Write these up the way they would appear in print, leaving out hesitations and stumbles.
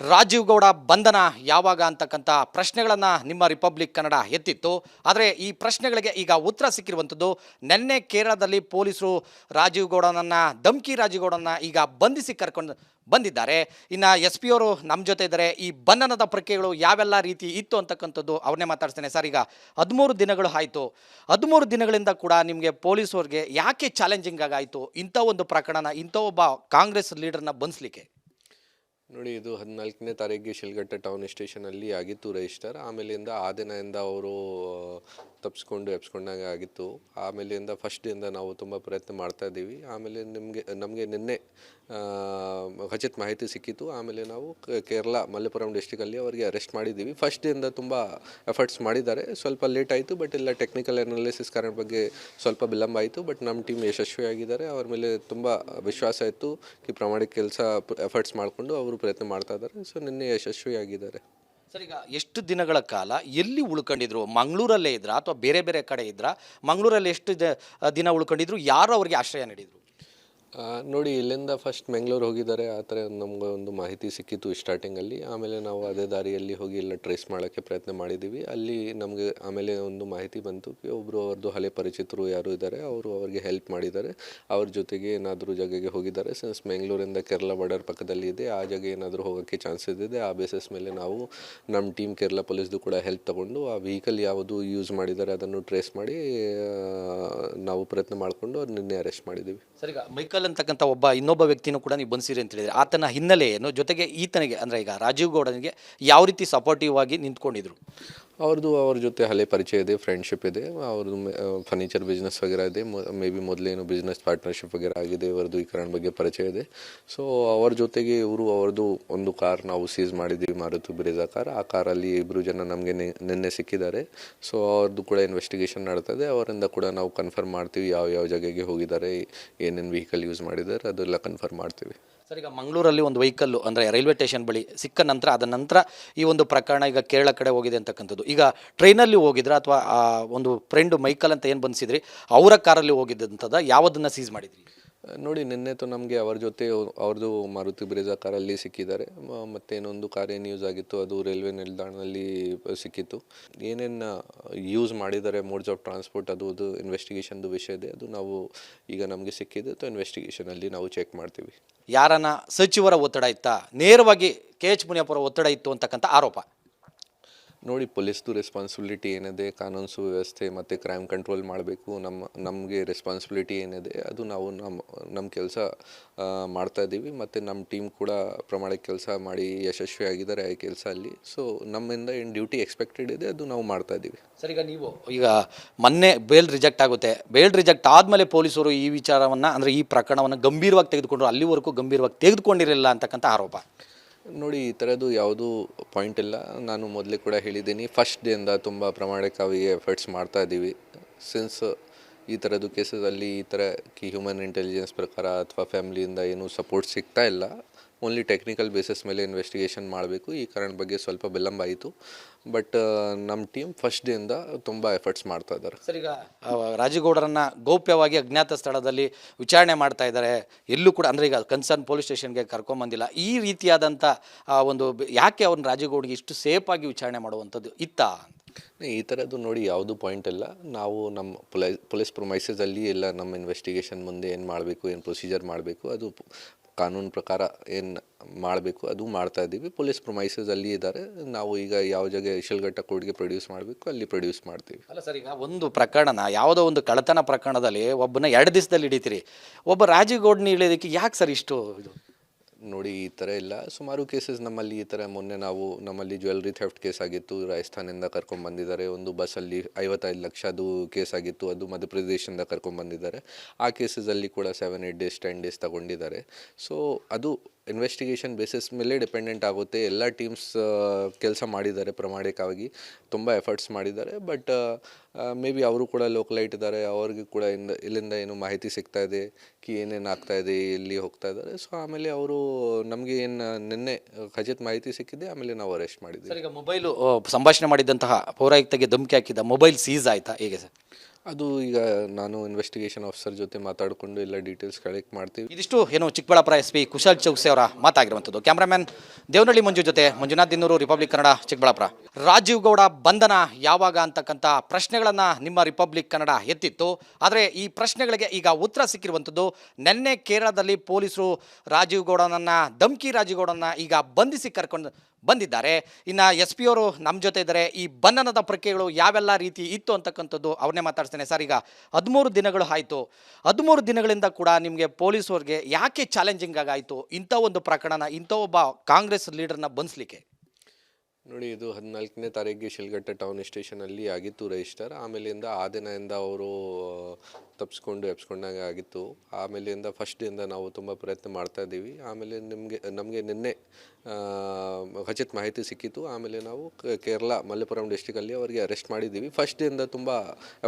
ರಾಜೀವ್ ಗೌಡ ಬಂಧನ ಯಾವಾಗ ಅಂತಕ್ಕಂಥ ಪ್ರಶ್ನೆಗಳನ್ನು ನಿಮ್ಮ ರಿಪಬ್ಲಿಕ್ ಕನ್ನಡ ಎತ್ತಿತ್ತು. ಆದರೆ ಈ ಪ್ರಶ್ನೆಗಳಿಗೆ ಈಗ ಉತ್ತರ ಸಿಕ್ಕಿರುವಂಥದ್ದು. ನಿನ್ನೆ ಕೇರಳದಲ್ಲಿ ಪೊಲೀಸರು ರಾಜೀವ್ ಗೌಡನ ಈಗ ಬಂಧಿಸಿ ಕರ್ಕೊಂಡು ಬಂದಿದ್ದಾರೆ. ಇನ್ನು SP ಅವರು ನಮ್ಮ ಜೊತೆ ಇದ್ದಾರೆ. ಈ ಬಂಧನದ ಪ್ರಕ್ರಿಯೆಗಳು ಯಾವೆಲ್ಲ ರೀತಿ ಇತ್ತು ಅಂತಕ್ಕಂಥದ್ದು ಅವ್ರನ್ನೇ ಮಾತಾಡ್ತೇನೆ. ಸರ್, ಈಗ 13 ದಿನಗಳು ಆಯಿತು. 13 ದಿನಗಳಿಂದ ಕೂಡ ನಿಮಗೆ ಪೊಲೀಸವ್ರಿಗೆ ಯಾಕೆ ಚಾಲೆಂಜಿಂಗ್ ಆಗಾಯಿತು ಇಂಥ ಒಂದು ಪ್ರಕರಣನ, ಇಂಥ ಒಬ್ಬ ಕಾಂಗ್ರೆಸ್ ಲೀಡರ್ನ ಬಂಧಿಸಲಿಕ್ಕೆ? ನೋಡಿ, ಇದು 14ನೇ ತಾರೀಕಿಗೆ ಶಿಲ್ಘಟ್ಟ ಟೌನ್ ಸ್ಟೇಷನಲ್ಲಿ ಆಗಿತ್ತು ರಿಜಿಸ್ಟರ್. ಆಮೇಲಿಂದ ಆ ದಿನದಿಂದ ಅವರು ಎಬ್ಸ್ಕೊಂಡಾಗ ಆಗಿತ್ತು. ಆಮೇಲಿಂದ ಫಸ್ಟ್ ಡೇಯಿಂದ ನಾವು ತುಂಬ ಪ್ರಯತ್ನ ಮಾಡ್ತಾ ಇದ್ದೀವಿ. ಆಮೇಲೆ ನಮಗೆ ನಿನ್ನೆ ಖಚಿತ ಮಾಹಿತಿ ಸಿಕ್ಕಿತ್ತು. ಆಮೇಲೆ ನಾವು ಕೇರಳ ಮಲಪ್ಪುರಂ ಡಿಸ್ಟಿಕಲ್ಲಿ ಅವರಿಗೆ ಅರೆಸ್ಟ್ ಮಾಡಿದ್ದೀವಿ. ಫಸ್ಟ್ ಡೇಯಿಂದ ತುಂಬ ಎಫರ್ಟ್ಸ್ ಮಾಡಿದ್ದಾರೆ. ಸ್ವಲ್ಪ ಲೇಟ್ ಆಯಿತು, ಬಟ್ ಎಲ್ಲ ಟೆಕ್ನಿಕಲ್ ಅನಾಲಿಸಿಸ್ ಕಾರಣ ಬಗ್ಗೆ ಸ್ವಲ್ಪ ವಿಳಂಬ ಆಯಿತು. ಬಟ್ ನಮ್ಮ ಟೀಮ್ ಯಶಸ್ವಿಯಾಗಿದ್ದಾರೆ. ಅವ್ರ ಮೇಲೆ ತುಂಬ ವಿಶ್ವಾಸ ಇತ್ತು ಪ್ರಾಮಾಣಿಕ ಕೆಲಸ ಎಫರ್ಟ್ಸ್ ಮಾಡಿಕೊಂಡು ಅವರು ಪ್ರಯತ್ನ ಮಾಡ್ತಾ ಇದ್ದಾರೆ. ಸೊ ನಿನ್ನೆ ಯಶಸ್ವಿಯಾಗಿದ್ದಾರೆ. ಸರ್, ಈಗ ಎಷ್ಟು ದಿನಗಳ ಕಾಲ ಎಲ್ಲಿ ಉಳ್ಕೊಂಡಿದ್ರು? ಮಂಗಳೂರಲ್ಲೇ ಇದ್ರಾ ಅಥವಾ ಬೇರೆ ಬೇರೆ ಕಡೆ ಇದ್ರಾ? ಮಂಗಳೂರಲ್ಲಿ ಎಷ್ಟು ದಿನ ಉಳ್ಕೊಂಡಿದ್ರು? ಯಾರು ಅವರಿಗೆ ಆಶ್ರಯ ನೀಡಿದ್ರು? ನೋಡಿ, ಇಲ್ಲಿಂದ ಫಸ್ಟ್ ಮೆಂಗಳೂರು ಹೋಗಿದ್ದಾರೆ. ಆ ಥರ ನಮ್ಗೆ ಒಂದು ಮಾಹಿತಿ ಸಿಕ್ಕಿತ್ತು ಸ್ಟಾರ್ಟಿಂಗಲ್ಲಿ. ಆಮೇಲೆ ನಾವು ಅದೇ ದಾರಿಯಲ್ಲಿ ಹೋಗಿ ಎಲ್ಲ ಟ್ರೇಸ್ ಮಾಡೋಕ್ಕೆ ಪ್ರಯತ್ನ ಮಾಡಿದ್ದೀವಿ. ಅಲ್ಲಿ ನಮಗೆ ಆಮೇಲೆ ಒಂದು ಮಾಹಿತಿ ಬಂತು, ಒಬ್ಬರು ಅವ್ರದ್ದು ಹಳೆ ಪರಿಚಿತರು ಯಾರು ಇದ್ದಾರೆ, ಅವರು ಅವ್ರಿಗೆ ಹೆಲ್ಪ್ ಮಾಡಿದ್ದಾರೆ. ಅವ್ರ ಜೊತೆಗೆ ಏನಾದರೂ ಜಾಗಕ್ಕೆ ಹೋಗಿದ್ದಾರೆ. ಸಿನ್ಸ್ ಮೆಂಗಳೂರಿಂದ ಕೇರಳ ಬಾರ್ಡರ್ ಪಕ್ಕದಲ್ಲಿ ಇದೆ, ಆ ಜಾಗ ಏನಾದರೂ ಹೋಗೋಕ್ಕೆ ಚಾನ್ಸಸ್ ಇದೆ. ಆ ಬೇಸಿಸ್ ಮೇಲೆ ನಾವು ನಮ್ಮ ಟೀಮ್ ಕೇರಳ ಪೊಲೀಸ್ದು ಕೂಡ ಹೆಲ್ಪ್ ತೊಗೊಂಡು ಆ ವೆಹಿಕಲ್ ಯಾವುದು ಯೂಸ್ ಮಾಡಿದ್ದಾರೆ ಅದನ್ನು ಟ್ರೇಸ್ ಮಾಡಿ ನಾವು ಪ್ರಯತ್ನ ಮಾಡಿಕೊಂಡು ಅವ್ರು ನಿನ್ನೆ ಅರೆಸ್ಟ್ ಮಾಡಿದ್ದೀವಿ. ಸರ್, ಈಗ ಮೈಕಲ್ ಅಂತಕ್ಕಂಥ ಇನ್ನೊಬ್ಬ ವ್ಯಕ್ತಿನೂ ಕೂಡ ನೀವು ಬಂದಿರಿ ಅಂತ ಹೇಳಿದ್ರೆ, ಆತನ ಹಿನ್ನೆಲೆ ಏನು? ಜೊತೆಗೆ ಈತನಿಗೆ ಅಂದರೆ ಈಗ ರಾಜೀವ್ ಗೌಡನಿಗೆ ಯಾವ ರೀತಿ ಸಪೋರ್ಟಿವ್ ಆಗಿ ನಿಂತ್ಕೊಂಡಿದ್ರು? ಅವ್ರ ಜೊತೆ ಹಳೆ ಪರಿಚಯ ಇದೆ, ಫ್ರೆಂಡ್ಶಿಪ್ ಇದೆ. ಅವ್ರದ್ದು ಫರ್ನಿಚರ್ ಬಿಸ್ನೆಸ್ ವಗೇರ ಇದೆ. ಮೇ ಬಿ ಮೊದಲೇನು ಬಿಸ್ನೆಸ್ ಪಾರ್ಟ್ನರ್ಶಿಪ್ ವಗೇರ ಆಗಿದೆ. ಇವರದ್ದು ಈ ಕಾರಣ ಬಗ್ಗೆ ಪರಿಚಯ ಇದೆ. ಸೊ ಅವ್ರ ಜೊತೆಗೆ ಅವ್ರದ್ದು ಒಂದು ಕಾರ್ ನಾವು ಸೀಸ್ ಮಾಡಿದ್ದೀವಿ, ಮಾರುತಿ ಬ್ರೆಜಾ ಕಾರ್. ಆ ಕಾರಲ್ಲಿ ಇಬ್ಬರು ಜನ ನಮಗೆ ನಿನ್ನೆ ಸಿಕ್ಕಿದ್ದಾರೆ. ಸೊ ಅವ್ರದ್ದು ಕೂಡ ಇನ್ವೆಸ್ಟಿಗೇಷನ್ ನಡ್ತದೆ. ಅವರಿಂದ ಕೂಡ ನಾವು ಕನ್ಫರ್ಮ್ ಮಾಡ್ತೀವಿ ಯಾವ ಜಾಗಕ್ಕೆ ಹೋಗಿದ್ದಾರೆ, ಏನೇನು ವೆಹಿಕಲ್ ಯೂಸ್ ಮಾಡಿದ್ದಾರೆ, ಅದೆಲ್ಲ ಕನ್ಫರ್ಮ್ ಮಾಡ್ತೀವಿ. ಸರ್, ಈಗ ಮಂಗಳೂರಲ್ಲಿ ಒಂದು ವೆಹಿಕಲ್ಲು ಅಂದರೆ ರೈಲ್ವೆ ಸ್ಟೇಷನ್ ಬಳಿ ಸಿಕ್ಕ ನಂತರ ಅದ ನಂತರ ಈ ಒಂದು ಪ್ರಕರಣ ಈಗ ಕೇರಳ ಕಡೆ ಹೋಗಿದೆ ಅಂತಕ್ಕಂಥದ್ದು. ಈಗ ಟ್ರೈನಲ್ಲಿ ಹೋಗಿದ್ರ ಅಥವಾ ಒಂದು ಫ್ರೆಂಡು ಮೈಕಲ್ ಅಂತ ಏನು ಬಂದಿಸಿದ್ರಿ ಅವರ ಕಾರಲ್ಲಿ ಹೋಗಿದ್ದಂಥದ್ದು ಯಾವುದನ್ನು ಸೀಸ್ ಮಾಡಿದ್ರಿ? ನೋಡಿ, ನಿನ್ನೆತು ನಮಗೆ ಅವ್ರ ಜೊತೆ ಅವ್ರದ್ದು ಮಾರುತಿ ಬ್ರೆಜಾ ಕಾರಲ್ಲಿ ಸಿಕ್ಕಿದ್ದಾರೆ. ಮತ್ತೇನೊಂದು ಕಾರ್ ಏನು ಯೂಸ್ ಆಗಿತ್ತು ಅದು ರೈಲ್ವೆ ನಿಲ್ದಾಣದಲ್ಲಿ ಸಿಕ್ಕಿತ್ತು. ಏನೇನು ಯೂಸ್ ಮಾಡಿದ್ದಾರೆ ಮೋಡ್ಸ್ ಆಫ್ ಟ್ರಾನ್ಸ್ಪೋರ್ಟ್ ಅದು ಇನ್ವೆಸ್ಟಿಗೇಷನ್ದು ವಿಷಯ ಇದೆ. ಅದು ನಾವು ಈಗ ನಮಗೆ ಸಿಕ್ಕಿದೆ. ಇನ್ವೆಸ್ಟಿಗೇಷನಲ್ಲಿ ನಾವು ಚೆಕ್ ಮಾಡ್ತೀವಿ. ಯಾರನ್ನ ಸಚಿವರ ಒತ್ತಡ ಇತ್ತಾ, ನೇರವಾಗಿ KH ಮುನಿಯಪ್ಪರ ಒತ್ತಡ ಇತ್ತು ಅಂತಕ್ಕಂಥ ಆರೋಪ? ನೋಡಿ, ಪೊಲೀಸ್ದು ರೆಸ್ಪಾನ್ಸಿಬಿಲಿಟಿ ಏನಿದೆ, ಕಾನೂನು ಸುವ್ಯವಸ್ಥೆ ಮತ್ತು ಕ್ರೈಮ್ ಕಂಟ್ರೋಲ್ ಮಾಡಬೇಕು. ನಮಗೆ ರೆಸ್ಪಾನ್ಸಿಬಿಲಿಟಿ ಏನಿದೆ ಅದು ನಾವು ನಮ್ಮ ಕೆಲಸ ಮಾಡ್ತಾ ಇದ್ದೀವಿ. ಮತ್ತು ನಮ್ಮ ಟೀಮ್ ಕೂಡ ಪ್ರಾಮಾಣಿಕ ಕೆಲಸ ಮಾಡಿ ಯಶಸ್ವಿಯಾಗಿದ್ದಾರೆ ಆ ಕೆಲಸ ಅಲ್ಲಿ. ಸೊ ನಮ್ಮಿಂದ ಏನು ಡ್ಯೂಟಿ ಎಕ್ಸ್ಪೆಕ್ಟೆಡ್ ಇದೆ ಅದು ನಾವು ಮಾಡ್ತಾ ಇದ್ದೀವಿ. ಸರ್, ಈಗ ಮೊನ್ನೆ ಬೇಲ್ ರಿಜೆಕ್ಟ್ ಆಗುತ್ತೆ. ಬೇಲ್ ರಿಜೆಕ್ಟ್ ಆದಮೇಲೆ ಪೊಲೀಸರು ಈ ವಿಚಾರವನ್ನು ಅಂದರೆ ಈ ಪ್ರಕರಣವನ್ನು ಗಂಭೀರವಾಗಿ ತೆಗೆದುಕೊಂಡ್ರು, ಅಲ್ಲಿವರೆಗೂ ಗಂಭೀರವಾಗಿ ತೆಗೆದುಕೊಂಡಿರಲಿಲ್ಲ ಅಂತಕ್ಕಂಥ ಆರೋಪ. ನೋಡಿ, ಈ ಥರದ್ದು ಯಾವುದೂ ಪಾಯಿಂಟ್ ಇಲ್ಲ. ನಾನು ಮೊದಲೇ ಕೂಡ ಹೇಳಿದ್ದೀನಿ, ಫಸ್ಟ್ ಡೇಯಿಂದ ತುಂಬ ಪ್ರಾಮಾಣಿಕವಾಗಿ ಎಫರ್ಟ್ಸ್ ಮಾಡ್ತಾ ಇದ್ದೀವಿ. ಸಿನ್ಸ್ ಈ ಥರದ್ದು ಕೇಸಲ್ಲಿ ಈ ಥರ ಹ್ಯೂಮನ್ ಇಂಟೆಲಿಜೆನ್ಸ್ ಪ್ರಕಾರ ಅಥವಾ ಫ್ಯಾಮಿಲಿಯಿಂದ ಏನೂ ಸಪೋರ್ಟ್ ಸಿಗ್ತಾ ಇಲ್ಲ. ಓನ್ಲಿ ಟೆಕ್ನಿಕಲ್ ಬೇಸಿಸ್ ಮೇಲೆ ಇನ್ವೆಸ್ಟಿಗೇಷನ್ ಮಾಡಬೇಕು. ಈ ಕಾರಣ ಬಗ್ಗೆ ಸ್ವಲ್ಪ ವಿಳಂಬ ಆಯಿತು. ಬಟ್ ನಮ್ಮ ಟೀಮ್ ಫಸ್ಟ್ ಡೇಯಿಂದ ತುಂಬ ಎಫರ್ಟ್ಸ್ ಮಾಡ್ತಾ ಇದ್ದಾರೆ. ಸರ್, ಈಗ ರಾಜೀವ್ ಗೌಡರನ್ನು ಗೌಪ್ಯವಾಗಿ ಅಜ್ಞಾತ ಸ್ಥಳದಲ್ಲಿ ವಿಚಾರಣೆ ಮಾಡ್ತಾ ಇದ್ದಾರೆ. ಎಲ್ಲೂ ಕೂಡ ಅಂದರೆ ಈಗ ಕನ್ಸರ್ನ್ ಪೊಲೀಸ್ ಸ್ಟೇಷನ್ಗೆ ಕರ್ಕೊಂಬಂದಿಲ್ಲ. ಈ ರೀತಿಯಾದಂಥ ಒಂದು ಯಾಕೆ ಅವ್ರನ್ನ ರಾಜೀವ್ ಗೌಡ್ಗೆ ಇಷ್ಟು ಸೇಫಾಗಿ ವಿಚಾರಣೆ ಮಾಡುವಂಥದ್ದು ಇತ್ತಾ? ಈ ಥರದ್ದು ನೋಡಿ ಯಾವುದೂ ಪಾಯಿಂಟ್ ಇಲ್ಲ. ನಾವು ನಮ್ಮ ಪೊಲೀಸ್ ಪ್ರೊಮೈಸಸಲ್ಲಿ ಎಲ್ಲ ನಮ್ಮ ಇನ್ವೆಸ್ಟಿಗೇಷನ್ ಮುಂದೆ ಏನು ಮಾಡಬೇಕು, ಏನು ಪ್ರೊಸೀಜರ್ ಮಾಡಬೇಕು, ಅದು ಕಾನೂನು ಪ್ರಕಾರ ಏನು ಮಾಡಬೇಕು ಅದು ಮಾಡ್ತಾ ಇದ್ದೀವಿ. ಪೊಲೀಸ್ ಪ್ರೊಮೈಸಸಲ್ಲಿ ಇದ್ದಾರೆ. ನಾವು ಈಗ ಯಾವ ಜಾಗ ಶಿಲ್ಘಟ್ಟ ಕೋರ್ಟ್ಗೆ ಪ್ರೊಡ್ಯೂಸ್ ಮಾಡಬೇಕು ಅಲ್ಲಿ ಪ್ರೊಡ್ಯೂಸ್ ಮಾಡ್ತೀವಿ. ಅಲ್ಲ ಸರ್, ಈಗ ಒಂದು ಪ್ರಕರಣ ಯಾವುದೋ ಒಂದು ಕಳ್ಳತನ ಪ್ರಕರಣದಲ್ಲಿ ಒಬ್ಬನ 2 ದಿವಸದಲ್ಲಿ ಹಿಡಿತೀರಿ, ಒಬ್ಬ ರಾಜೀವ್ ಗೌಡ್ನ ಹಿಡಿಯೋದಕ್ಕೆ ಯಾಕೆ ಸರ್ ಇಷ್ಟು ಇದು? ನೋಡಿ, ಈ ಥರ ಇಲ್ಲ. ಸುಮಾರು ಕೇಸಸ್ ನಮ್ಮಲ್ಲಿ ಈ ಥರ ಮೊನ್ನೆ ನಮ್ಮಲ್ಲಿ ಜ್ಯುವೆಲ್ರಿ ಥೆಫ್ಟ್ ಕೇಸ್ ಆಗಿತ್ತು. ರಾಜಸ್ಥಾನಿಂದ ಕರ್ಕೊಂಡ್ಬಂದಿದ್ದಾರೆ. ಒಂದು ಬಸ್ಸಲ್ಲಿ 55 ಲಕ್ಷದು ಕೇಸ್ ಆಗಿತ್ತು, ಅದು ಮಧ್ಯಪ್ರದೇಶದಿಂದ ಕರ್ಕೊಂಡ್ಬಂದಿದ್ದಾರೆ. ಆ ಕೇಸಸಲ್ಲಿ ಕೂಡ 7-8 ಡೇಸ್ 10 ಡೇಸ್ ತಗೊಂಡಿದ್ದಾರೆ. ಸೊ ಅದು ಇನ್ವೆಸ್ಟಿಗೇಷನ್ ಬೇಸಿಸ್ ಮೇಲೆ ಡಿಪೆಂಡೆಂಟ್ ಆಗುತ್ತೆ. ಎಲ್ಲ ಟೀಮ್ಸ್ ಕೆಲಸ ಮಾಡಿದ್ದಾರೆ ಪ್ರಾಮಾಣಿಕವಾಗಿ, ತುಂಬ ಎಫರ್ಟ್ಸ್ ಮಾಡಿದ್ದಾರೆ. ಬಟ್ ಮೇ ಬಿ ಅವರು ಕೂಡ ಲೋಕಲೈಟ್ ಇದ್ದಾರೆ, ಅವ್ರಿಗೆ ಕೂಡ ಇಲ್ಲಿಂದ ಏನು ಮಾಹಿತಿ ಸಿಗ್ತಾ ಇದೆ, ಏನೇನು ಆಗ್ತಾ ಇದೆ, ಎಲ್ಲಿ ಹೋಗ್ತಾ ಇದ್ದಾರೆ. ಸೊ ಆಮೇಲೆ ಅವರು ನಮಗೆ ಏನು ನಿನ್ನೆ ಖಚಿತ ಮಾಹಿತಿ ಸಿಕ್ಕಿದೆ, ಆಮೇಲೆ ನಾವು ಅರೆಸ್ಟ್ ಮಾಡಿದ್ದೀವಿ. ಸರ್, ಈಗ ಮೊಬೈಲು ಸಂಭಾಷಣೆ ಮಾಡಿದ್ದಂತಹ ಪೌರಾಯುಕ್ತಗೆ ಧಮಕಿ ಹಾಕಿದ್ದ ಮೊಬೈಲ್ ಸೀಸ್ ಆಯಿತಾ ಹೇಗೆ ಸರ್? ಅದು ಈಗ ನಾನು ಇನ್ವೆಸ್ಟಿಗೇಷನ್ ಆಫೀಸರ್ ಜೊತೆ ಮಾತಾಡಿಕೊಂಡು ಎಲ್ಲ ಡೀಟೇಲ್ಸ್ ಕಲೆಕ್ಟ್ ಮಾಡ್ತೀವಿ. ಇದಿಷ್ಟು ಏನು ಚಿಕ್ಕಬಳ್ಳಾಪುರ ಎಸ್ ಪಿ ಕುಶಲ್ ಚೌಕ್ಸಿ ಅವರ ಮಾತಾಗಿರುವಂಥದ್ದು. ಕ್ಯಾಮ್ರಾಮ್ಯಾನ್ ದೇವನಹಳ್ಳಿ ಮಂಜು ಜೊತೆ ಮಂಜುನಾಥ್ ದಿನ್ನೂರು, ರಿಪಬ್ಲಿಕ್ ಕನ್ನಡ, ಚಿಕ್ಕಬಳ್ಳಾಪುರ. ರಾಜೀವ್ ಗೌಡ ಬಂಧನ ಯಾವಾಗ ಅಂತಕ್ಕಂಥ ಪ್ರಶ್ನೆಗಳನ್ನು ನಿಮ್ಮ ರಿಪಬ್ಲಿಕ್ ಕನ್ನಡ ಎತ್ತಿತ್ತು. ಆದರೆ ಈ ಪ್ರಶ್ನೆಗಳಿಗೆ ಈಗ ಉತ್ತರ ಸಿಕ್ಕಿರುವಂಥದ್ದು. ನಿನ್ನೆ ಕೇರಳದಲ್ಲಿ ಪೊಲೀಸರು ರಾಜೀವ್ ಗೌಡನನ್ನು, ಧಮ್ಕಿ ರಾಜೀವ್ ಗೌಡನ ಈಗ ಬಂಧಿಸಿ ಕರ್ಕೊಂಡು ಬಂದಿದ್ದಾರೆ. ಇನ್ನು ಎಸ್ ಪಿ ಅವರು ನಮ್ಮ ಜೊತೆ ಇದ್ದಾರೆ. ಈ ಬಂಧನದ ಪ್ರಕ್ರಿಯೆಗಳು ಯಾವೆಲ್ಲ ರೀತಿ ಇತ್ತು ಅಂತಕ್ಕಂಥದ್ದು ಅವ್ರನ್ನೇ ಮಾತಾಡ್ತೇನೆ. ಸರ್, ಈಗ 13 ದಿನಗಳು ಆಯಿತು. 13 ದಿನಗಳಿಂದ ಕೂಡ ನಿಮಗೆ ಪೊಲೀಸವ್ರಿಗೆ ಯಾಕೆ ಚಾಲೆಂಜಿಂಗ್ ಆಗಾಯಿತು ಇಂಥ ಒಂದು ಪ್ರಕರಣ, ಇಂಥ ಒಬ್ಬ ಕಾಂಗ್ರೆಸ್ ಲೀಡರ್ನ ಬಂಧಿಸಲಿಕ್ಕೆ? ನೋಡಿ, ಇದು 14ನೇ ತಾರೀಕಿಗೆ ಶಿಲ್ಘಟ್ಟ ಟೌನ್ ಸ್ಟೇಷನಲ್ಲಿ ಆಗಿತ್ತು ರಿಜಿಸ್ಟರ್. ಆಮೇಲಿಂದ ಆ ದಿನದಿಂದ ಅವರು ಎಪ್ಸ್ಕೊಂಡಾಗ ಆಗಿತ್ತು. ಆಮೇಲಿಂದ ಫಸ್ಟ್ ಡೇಯಿಂದ ನಾವು ತುಂಬ ಪ್ರಯತ್ನ ಮಾಡ್ತಾ ಇದ್ದೀವಿ. ಆಮೇಲೆ ನಮಗೆ ನಿನ್ನೆ ಖಚಿತ ಮಾಹಿತಿ ಸಿಕ್ಕಿತ್ತು. ಆಮೇಲೆ ನಾವು ಕೇರಳ ಮಲಪ್ಪುರಂ ಡಿಸ್ಟಿಕಲ್ಲಿ ಅವರಿಗೆ ಅರೆಸ್ಟ್ ಮಾಡಿದ್ದೀವಿ. ಫಸ್ಟ್ ಡೇಯಿಂದ ತುಂಬ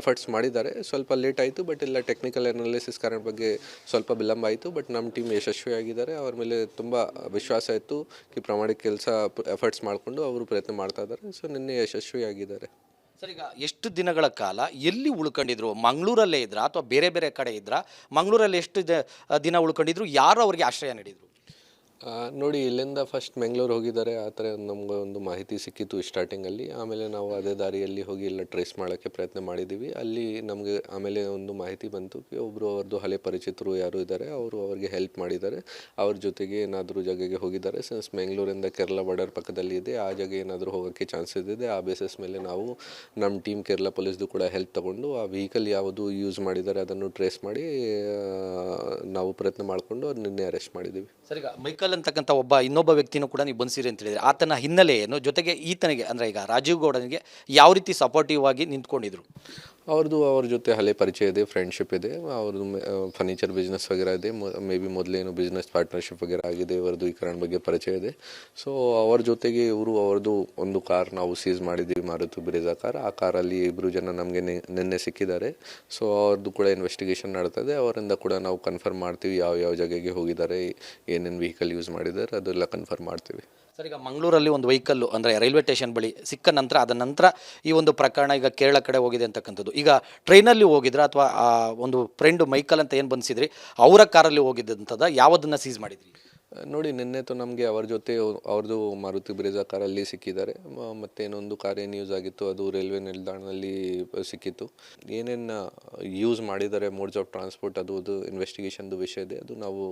ಎಫರ್ಟ್ಸ್ ಮಾಡಿದ್ದಾರೆ. ಸ್ವಲ್ಪ ಲೇಟ್ ಆಯಿತು, ಬಟ್ ಎಲ್ಲ ಟೆಕ್ನಿಕಲ್ ಅನಾಲಿಸಿಸ್ ಕಾರಣ ಬಗ್ಗೆ ಸ್ವಲ್ಪ ವಿಳಂಬ ಆಯಿತು. ಬಟ್ ನಮ್ಮ ಟೀಮ್ ಯಶಸ್ವಿಯಾಗಿದ್ದಾರೆ. ಅವ್ರ ಮೇಲೆ ತುಂಬ ವಿಶ್ವಾಸ ಇತ್ತು ಪ್ರಾಮಾಣಿಕ ಕೆಲಸ ಎಫರ್ಟ್ಸ್ ಮಾಡಿಕೊಂಡು ಅವರು ಪ್ರಯತ್ನ ಮಾಡ್ತಾ ಇದ್ದಾರೆ. ಸೊ ನಿನ್ನೆ ಯಶಸ್ವಿಯಾಗಿದ್ದಾರೆ. ಸರ್, ಈಗ ಎಷ್ಟು ದಿನಗಳ ಕಾಲ ಎಲ್ಲಿ ಉಳ್ಕೊಂಡಿದ್ರು? ಮಂಗಳೂರಲ್ಲೇ ಇದ್ರಾ ಅಥವಾ ಬೇರೆ ಬೇರೆ ಕಡೆ ಇದ್ರಾ? ಮಂಗಳೂರಲ್ಲಿ ಎಷ್ಟು ದಿನ ಉಳ್ಕೊಂಡಿದ್ರು? ಯಾರು ಅವರಿಗೆ ಆಶ್ರಯ ನೀಡಿದ್ರು? ನೋಡಿ, ಇಲ್ಲಿಂದ ಫಸ್ಟ್ ಬೆಂಗಳೂರು ಹೋಗಿದ್ದಾರೆ. ಆ ಥರ ನಮ್ಗೆ ಒಂದು ಮಾಹಿತಿ ಸಿಕ್ಕಿತ್ತು ಸ್ಟಾರ್ಟಿಂಗಲ್ಲಿ. ಆಮೇಲೆ ನಾವು ಅದೇ ದಾರಿಯಲ್ಲಿ ಹೋಗಿ ಎಲ್ಲ ಟ್ರೇಸ್ ಮಾಡೋಕ್ಕೆ ಪ್ರಯತ್ನ ಮಾಡಿದ್ದೀವಿ. ಅಲ್ಲಿ ನಮಗೆ ಆಮೇಲೆ ಒಂದು ಮಾಹಿತಿ ಬಂತು, ಒಬ್ಬರು ಅವ್ರದ್ದು ಹಳೆ ಪರಿಚಿತರು ಯಾರು ಇದ್ದಾರೆ, ಅವರು ಅವ್ರಿಗೆ ಹೆಲ್ಪ್ ಮಾಡಿದ್ದಾರೆ. ಅವ್ರ ಜೊತೆಗೆ ಏನಾದರೂ ಜಾಗಕ್ಕೆ ಹೋಗಿದ್ದಾರೆ. ಸಿನ್ಸ್ ಬೆಂಗಳೂರಿಂದ ಕೇರಳ ಬಾರ್ಡರ್ ಪಕ್ಕದಲ್ಲಿ ಇದೆ, ಆ ಜಾಗ ಏನಾದರೂ ಹೋಗೋಕ್ಕೆ ಚಾನ್ಸಸ್ ಇದೆ. ಆ ಬೇಸಿಸ್ ಮೇಲೆ ನಾವು ನಮ್ಮ ಟೀಮ್ ಕೇರಳ ಪೊಲೀಸ್ದು ಕೂಡ ಹೆಲ್ಪ್ ತೊಗೊಂಡು ಆ ವೆಹಿಕಲ್ ಯಾವುದು ಯೂಸ್ ಮಾಡಿದ್ದಾರೆ ಅದನ್ನು ಟ್ರೇಸ್ ಮಾಡಿ ನಾವು ಪ್ರಯತ್ನ ಮಾಡಿಕೊಂಡು ಅವ್ರು ನಿನ್ನೆ ಅರೆಸ್ಟ್ ಮಾಡಿದ್ದೀವಿ. ಸರ್, ಈಗ ಮೈಕಲ್ ಅಂತಕ್ಕಂಥ ಇನ್ನೊಬ್ಬ ವ್ಯಕ್ತಿನೂ ಕೂಡ ನೀವು ಬಂದಿರಿ ಅಂತ ಹೇಳಿದ್ರೆ, ಆತನ ಹಿನ್ನೆಲೆ ಏನು? ಜೊತೆಗೆ ಈತನಿಗೆ ಅಂದರೆ ಈಗ ರಾಜೀವ್ ಗೌಡನಿಗೆ ಯಾವ ರೀತಿ ಸಪೋರ್ಟಿವ್ ಆಗಿ ನಿಂತ್ಕೊಂಡಿದ್ರು? ಅವ್ರ ಜೊತೆ ಹಳೆ ಪರಿಚಯ ಇದೆ, ಫ್ರೆಂಡ್ಶಿಪ್ ಇದೆ. ಅವ್ರದ್ದು ಫರ್ನಿಚರ್ ಬಿಸ್ನೆಸ್ ವಗೇರಾ ಇದೆ. ಮೇ ಬಿ ಮೊದಲೇನು ಬಿಸ್ನೆಸ್ ಪಾರ್ಟ್ನರ್ಶಿಪ್ ವಗೇರಾ ಆಗಿದೆ. ಇವರದ್ದು ಈ ಕಾರಣ ಬಗ್ಗೆ ಪರಿಚಯ ಇದೆ. ಸೊ ಅವ್ರ ಜೊತೆಗೆ ಅವ್ರದ್ದು ಒಂದು ಕಾರ್ ನಾವು ಸೀಸ್ ಮಾಡಿದ್ದೀವಿ, ಮಾರುತಿ ಬ್ರೆಜಾ ಕಾರ್. ಆ ಕಾರಲ್ಲಿ 2 ಜನ ನಮಗೆ ನಿನ್ನೆ ಸಿಕ್ಕಿದ್ದಾರೆ. ಸೊ ಅವ್ರದ್ದು ಕೂಡ ಇನ್ವೆಸ್ಟಿಗೇಷನ್ ನಡ್ತದೆ. ಅವರಿಂದ ಕೂಡ ನಾವು ಕನ್ಫರ್ಮ್ ಮಾಡ್ತೀವಿ ಯಾವ ಜಾಗಕ್ಕೆ ಹೋಗಿದ್ದಾರೆ, ಏನೇನು ವೆಹಿಕಲ್ ಯೂಸ್ ಮಾಡಿದ್ದಾರೆ, ಅದೆಲ್ಲ ಕನ್ಫರ್ಮ್ ಮಾಡ್ತೀವಿ. ಸರ್, ಈಗ ಮಂಗಳೂರಲ್ಲಿ ಒಂದು ವೆಹಿಕಲ್ಲು ಅಂದರೆ ರೈಲ್ವೆ ಸ್ಟೇಷನ್ ಬಳಿ ಸಿಕ್ಕ ನಂತರ ಅದ ನಂತರ ಈ ಒಂದು ಪ್ರಕರಣ ಈಗ ಕೇರಳ ಕಡೆ ಹೋಗಿದೆ ಅಂತಕ್ಕಂಥದ್ದು. ಈಗ ಟ್ರೈನಲ್ಲಿ ಹೋಗಿದ್ರಾ ಅಥವಾ ಒಂದು ಫ್ರೆಂಡು ಮೈಕಲ್ ಅಂತ ಏನು ಬಂದಿಸಿದ್ರಿ ಅವರ ಕಾರಲ್ಲಿ ಹೋಗಿದ್ದಂಥದ್ದು? ಯಾವುದನ್ನು ಸೀಸ್ ಮಾಡಿದ್ರಿ? ನೋಡಿ, ನಿನ್ನೆತು ನಮಗೆ ಅವ್ರ ಜೊತೆ ಅವ್ರದ್ದು ಮಾರುತಿ ಬ್ರೆಜಾ ಕಾರಲ್ಲಿ ಸಿಕ್ಕಿದ್ದಾರೆ. ಮತ್ತು ಇನ್ನೊಂದು ಕಾರ್ ಏನು ಯೂಸ್ ಆಗಿತ್ತು ಅದು ರೈಲ್ವೆ ನಿಲ್ದಾಣದಲ್ಲಿ ಸಿಕ್ಕಿತ್ತು. ಏನೇನು ಯೂಸ್ ಮಾಡಿದ್ದಾರೆ ಮೋಡ್ಸ್ ಆಫ್ ಟ್ರಾನ್ಸ್ಪೋರ್ಟ್ ಅದು ಇನ್ವೆಸ್ಟಿಗೇಷನ್ದು ವಿಷಯ ಇದೆ. ಅದು ನಾವು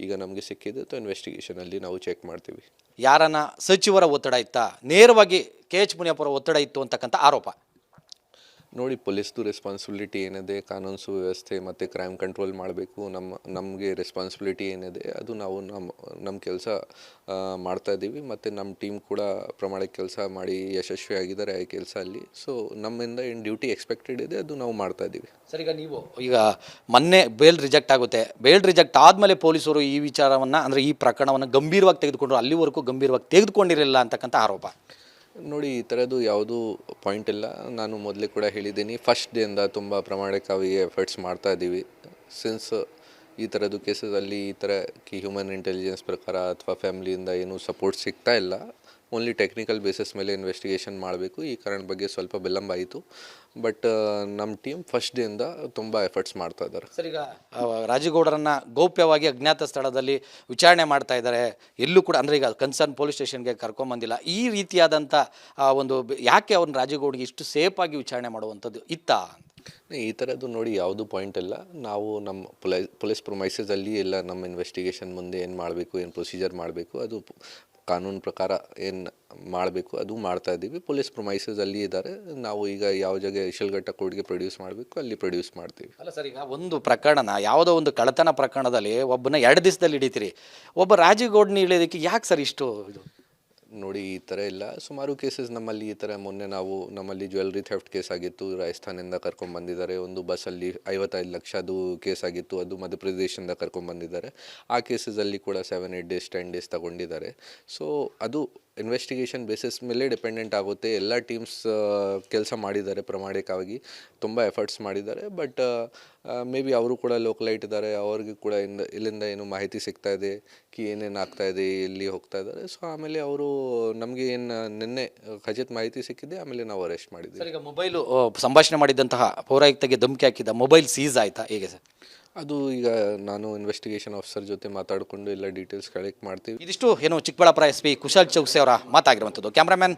ಈಗ ನಮಗೆ ಸಿಕ್ಕಿದೆ. ಅಥವಾ ಇನ್ವೆಸ್ಟಿಗೇಷನಲ್ಲಿ ನಾವು ಚೆಕ್ ಮಾಡ್ತೀವಿ. ಯಾರನ್ನ ಸಚಿವರ ಒತ್ತಡ ಇತ್ತಾ, ನೇರವಾಗಿ KH ಮುನಿಯಪ್ಪರ ಒತ್ತಡ ಇತ್ತು ಅಂತಕ್ಕಂಥ ಆರೋಪ? ನೋಡಿ, ಪೊಲೀಸ್ದು ರೆಸ್ಪಾನ್ಸಿಬಿಲಿಟಿ ಏನಿದೆ, ಕಾನೂನು ಸುವ್ಯವಸ್ಥೆ ಮತ್ತು ಕ್ರೈಮ್ ಕಂಟ್ರೋಲ್ ಮಾಡಬೇಕು. ನಮಗೆ ರೆಸ್ಪಾನ್ಸಿಬಿಲಿಟಿ ಏನಿದೆ ಅದು ನಾವು ನಮ್ಮ ಕೆಲಸ ಮಾಡ್ತಾ ಇದ್ದೀವಿ. ಮತ್ತು ನಮ್ಮ ಟೀಮ್ ಕೂಡ ಪ್ರಾಮಾಣಿಕ ಕೆಲಸ ಮಾಡಿ ಯಶಸ್ವಿಯಾಗಿದ್ದಾರೆ ಆ ಕೆಲಸ ಅಲ್ಲಿ. ಸೊ ನಮ್ಮಿಂದ ಏನು ಡ್ಯೂಟಿ ಎಕ್ಸ್ಪೆಕ್ಟೆಡ್ ಇದೆ ಅದು ನಾವು ಮಾಡ್ತಾ ಇದ್ದೀವಿ. ಸರ್, ಈಗ ಮೊನ್ನೆ ಬೇಲ್ ರಿಜೆಕ್ಟ್ ಆಗುತ್ತೆ. ಬೇಲ್ ರಿಜೆಕ್ಟ್ ಆದಮೇಲೆ ಪೊಲೀಸರು ಈ ವಿಚಾರವನ್ನು ಅಂದರೆ ಈ ಪ್ರಕರಣವನ್ನು ಗಂಭೀರವಾಗಿ ತೆಗೆದುಕೊಂಡ್ರು, ಅಲ್ಲಿವರೆಗೂ ಗಂಭೀರವಾಗಿ ತೆಗೆದುಕೊಂಡಿರಲಿಲ್ಲ ಅಂತಕ್ಕಂಥ ಆರೋಪ. ನೋಡಿ, ಈ ಥರದ್ದು ಯಾವುದೂ ಪಾಯಿಂಟ್ ಇಲ್ಲ. ನಾನು ಮೊದಲೇ ಕೂಡ ಹೇಳಿದ್ದೀನಿ, ಫಸ್ಟ್ ಡೇಯಿಂದ ತುಂಬ ಪ್ರಾಮಾಣಿಕವಾಗಿ ಎಫರ್ಟ್ಸ್ ಮಾಡ್ತಾ ಇದ್ದೀವಿ. ಸಿನ್ಸ್ ಈ ಥರದ್ದು ಕೇಸಲ್ಲಿ ಈ ಥರ ಹ್ಯೂಮನ್ ಇಂಟೆಲಿಜೆನ್ಸ್ ಪ್ರಕಾರ ಅಥವಾ ಫ್ಯಾಮಿಲಿಯಿಂದ ಏನೂ ಸಪೋರ್ಟ್ ಸಿಗ್ತಾ ಇಲ್ಲ. ಓನ್ಲಿ ಟೆಕ್ನಿಕಲ್ ಬೇಸಿಸ್ ಮೇಲೆ ಇನ್ವೆಸ್ಟಿಗೇಷನ್ ಮಾಡಬೇಕು. ಈ ಕಾರಣ ಬಗ್ಗೆ ಸ್ವಲ್ಪ ವಿಳಂಬ ಆಯಿತು. ಬಟ್ ನಮ್ಮ ಟೀಮ್ ಫಸ್ಟ್ ಡೇಯಿಂದ ತುಂಬ ಎಫರ್ಟ್ಸ್ ಮಾಡ್ತಾ ಇದ್ದಾರೆ. ಸರ್, ಈಗ ರಾಜೀವ್ ಗೌಡರನ್ನು ಗೌಪ್ಯವಾಗಿ ಅಜ್ಞಾತ ಸ್ಥಳದಲ್ಲಿ ವಿಚಾರಣೆ ಮಾಡ್ತಾ ಇದ್ದಾರೆ. ಎಲ್ಲೂ ಕೂಡ ಅಂದರೆ ಈಗ ಕನ್ಸರ್ನ್ ಪೊಲೀಸ್ ಸ್ಟೇಷನ್ಗೆ ಕರ್ಕೊಂಬಂದಿಲ್ಲ. ಈ ರೀತಿಯಾದಂಥ ಒಂದು ಯಾಕೆ ಅವ್ರನ್ನ ರಾಜೀವ್ ಗೌಡ್ಗೆ ಇಷ್ಟು ಸೇಫಾಗಿ ವಿಚಾರಣೆ ಮಾಡುವಂಥದ್ದು ಇತ್ತಾ? ಈ ಥರದ್ದು ನೋಡಿ ಯಾವುದೂ ಪಾಯಿಂಟ್ ಇಲ್ಲ. ನಾವು ನಮ್ಮ ಪೊಲೀಸ್ ಪ್ರೊಮೈಸಸಲ್ಲಿ ಎಲ್ಲ ನಮ್ಮ ಇನ್ವೆಸ್ಟಿಗೇಷನ್ ಮುಂದೆ ಏನು ಮಾಡಬೇಕು, ಏನು ಪ್ರೊಸೀಜರ್ ಮಾಡಬೇಕು, ಅದು ಕಾನೂನು ಪ್ರಕಾರ ಏನು ಮಾಡಬೇಕು ಅದು ಮಾಡ್ತಾ ಇದ್ದೀವಿ. ಪೊಲೀಸ್ ಪ್ರೊಮೈಸಸಲ್ಲಿ ಇದ್ದಾರೆ. ನಾವು ಈಗ ಯಾವ ಜಾಗ ಶಿಲ್ಘಟ್ಟ ಕೋರ್ಟ್ಗೆ ಪ್ರೊಡ್ಯೂಸ್ ಮಾಡಬೇಕು ಅಲ್ಲಿ ಪ್ರೊಡ್ಯೂಸ್ ಮಾಡ್ತೀವಿ. ಅಲ್ಲ ಸರ್, ಈಗ ಒಂದು ಪ್ರಕರಣ ಯಾವುದೋ ಒಂದು ಕಳ್ಳತನ ಪ್ರಕರಣದಲ್ಲಿ ಒಬ್ಬನ 2 ದಿವಸದಲ್ಲಿ ಹಿಡಿತೀರಿ, ಒಬ್ಬ ರಾಜೀವ್ ಗೌಡ್ನ ಹಿಡಿಯೋದಕ್ಕೆ ಯಾಕೆ ಸರ್ ಇಷ್ಟು ಇದು? ನೋಡಿ, ಈ ಥರ ಇಲ್ಲ. ಸುಮಾರು ಕೇಸಸ್ ನಮ್ಮಲ್ಲಿ ಈ ಥರ ಮೊನ್ನೆ ನಮ್ಮಲ್ಲಿ ಜ್ಯುವೆಲ್ರಿ ಥೆಫ್ಟ್ ಕೇಸ್ ಆಗಿತ್ತು. ರಾಜಸ್ಥಾನಿಂದ ಕರ್ಕೊಂಡ್ಬಂದಿದ್ದಾರೆ. ಒಂದು ಬಸ್ಸಲ್ಲಿ 55 ಲಕ್ಷದು ಕೇಸ್ ಆಗಿತ್ತು. ಅದು ಮಧ್ಯಪ್ರದೇಶದಿಂದ ಕರ್ಕೊಂಡ್ಬಂದಿದ್ದಾರೆ. ಆ ಕೇಸಸಲ್ಲಿ ಕೂಡ 7-8 ಡೇಸ್ 10 ಡೇಸ್ ತಗೊಂಡಿದ್ದಾರೆ. ಸೊ ಅದು ಇನ್ವೆಸ್ಟಿಗೇಷನ್ ಬೇಸಿಸ್ ಮೇಲೆ ಡಿಪೆಂಡೆಂಟ್ ಆಗುತ್ತೆ. ಎಲ್ಲ ಟೀಮ್ಸ್ ಕೆಲಸ ಮಾಡಿದ್ದಾರೆ ಪ್ರಾಮಾಣಿಕವಾಗಿ, ತುಂಬ ಎಫರ್ಟ್ಸ್ ಮಾಡಿದ್ದಾರೆ. ಬಟ್ ಮೇ ಬಿ ಅವರು ಕೂಡ ಲೋಕಲೈಟ್ ಇದ್ದಾರೆ, ಅವ್ರಿಗೆ ಕೂಡ ಇಲ್ಲಿಂದ ಏನು ಮಾಹಿತಿ ಸಿಗ್ತಾ ಇದೆ ಏನೇನು ಆಗ್ತಾ ಇದೆ, ಎಲ್ಲಿ ಹೋಗ್ತಾ ಇದ್ದಾರೆ. ಸೊ ಆಮೇಲೆ ಅವರು ನಮಗೆ ಏನು ನಿನ್ನೆ ಖಚಿತ ಮಾಹಿತಿ ಸಿಕ್ಕಿದೆ, ಆಮೇಲೆ ನಾವು ಅರೆಸ್ಟ್ ಮಾಡಿದ್ದೀವಿ. ಸರ್, ಈಗ ಮೊಬೈಲು ಸಂಭಾಷಣೆ ಮಾಡಿದಂತಹ ಪೌರಾಯುಕ್ತಗೆ ಧಮಕಿ ಹಾಕಿದ ಮೊಬೈಲ್ ಸೀಸ್ ಆಯ್ತಾ, ಹೇಗೆ ಸರ್? ಅದು ಈಗ ನಾನು ಇನ್ವೆಸ್ಟಿಗೇಷನ್ ಆಫೀಸರ್ ಜೊತೆ ಮಾತಾಡಿಕೊಂಡು ಎಲ್ಲ ಡೀಟೇಲ್ಸ್ ಕಲೆಕ್ಟ್ ಮಾಡ್ತೀವಿ. ಇದಿಷ್ಟು ಏನು ಚಿಕ್ಕಬಳ್ಳಾಪುರ SP ಕುಶಾಲ್ ಚೌಕ್ಸಿ ಅವರ ಮಾತಾಗಿರುವಂಥದ್ದು. ಕ್ಯಾಮ್ರಾಮ್ಯಾನ್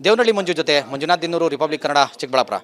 ದೇವನಹಳ್ಳಿ ಮಂಜು ಜೊತೆ ಮಂಜುನಾಥ್ ದಿನ್ನೂರು, ರಿಪಬ್ಲಿಕ್ ಕನ್ನಡ, ಚಿಕ್ಕಬಳ್ಳಾಪುರ.